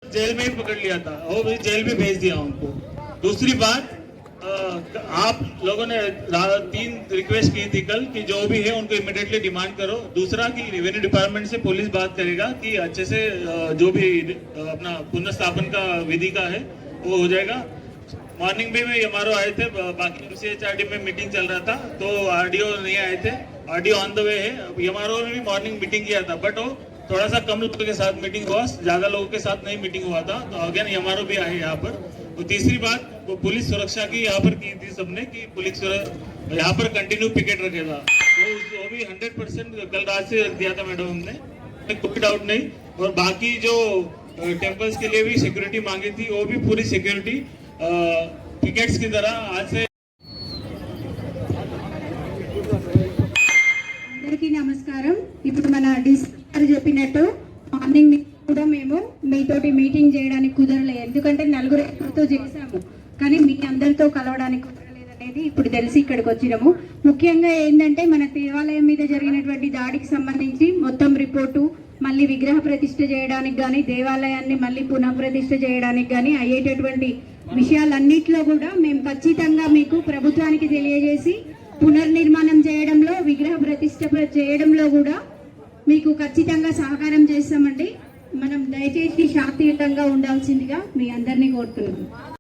Jail में ही पकड़ लिया था, वो भी जेल भी भेज दिया उनको। दूसरी बात, आप लोगों ने 3 रिक्वेस्ट की थी कल कि जो भी है उनको इमीडिएटली डिमांड करो। दूसरा कि रेवेन्यू डिपार्टमेंट से पुलिस बात करेगा कि अच्छे से जो भी अपना पुनर्स्थापन का विधि का है वो हो जाएगा। मॉर्निंग में एमआरओ आए थे, बाकी एमसीएचआरडी में मीटिंग चल रहा था तो आरडीओ नहीं आए थे। आरडीओ ऑन द वे है। एमआरओ ने भी मॉर्निंग मीटिंग किया था, बट वो थोड़ा सा कम लोगों के साथ मीटिंग हुआ, ज्यादा लोगों के साथ नहीं मीटिंग हुआ था। तो अगेन एमआरओ भी आए यहाँ पर। तो तीसरी बात, वो पुलिस सुरक्षा की यहाँ पर की थी सबने कि पुलिस यहाँ पर कंटिन्यू पिकेट रखेगा, तो वो भी 100% कल रात से दिया था मैडम हमने, कोई डाउट नहीं। और बाकी जो टेम्पल्स के लिए भी सिक्योरिटी मांगी थी, वो भी पूरी सिक्योरिटी पिकेट्स की तरह आज से। అందరికీ నమస్కారం। ఇప్పుడు మన డిస్కర్ చెప్పినట్టు మార్నింగ్ కూడా మేము మీతోటి మీటింగ్ చేయడానికి కుదరలేదు, ఎందుకంటే నలుగురితో చేశాము కానీ మీ అందరితో కలవడానికి కుదరలేదు అనేది ఇప్పుడు తెలిసి ఇక్కడికి వచ్చినాము। ముఖ్యంగా ఏంటంటే మన దేవాలయం మీద జరిగినటువంటి దాడికి సంబంధించి మొత్తం రిపోర్టు, మళ్ళీ విగ్రహ ప్రతిష్ఠ చేయడానికి కానీ దేవాలయాన్ని మళ్ళీ పునఃప్రతిష్ఠ చేయడానికి కానీ అయ్యేటటువంటి విషయాలన్నింటిలో కూడా మేము ఖచ్చితంగా మీకు ప్రభుత్వానికి తెలియజేసి పునర్నిర్మాణం చేయడంలో, విగ్రహ ప్రతిష్ఠ చేయడంలో కూడా మీకు ఖచ్చితంగా సహకారం చేస్తామండి। మనం దయచేసి శాంతియుతంగా ఉండాల్సిందిగా మీ అందరినీ కోరుతున్నాము।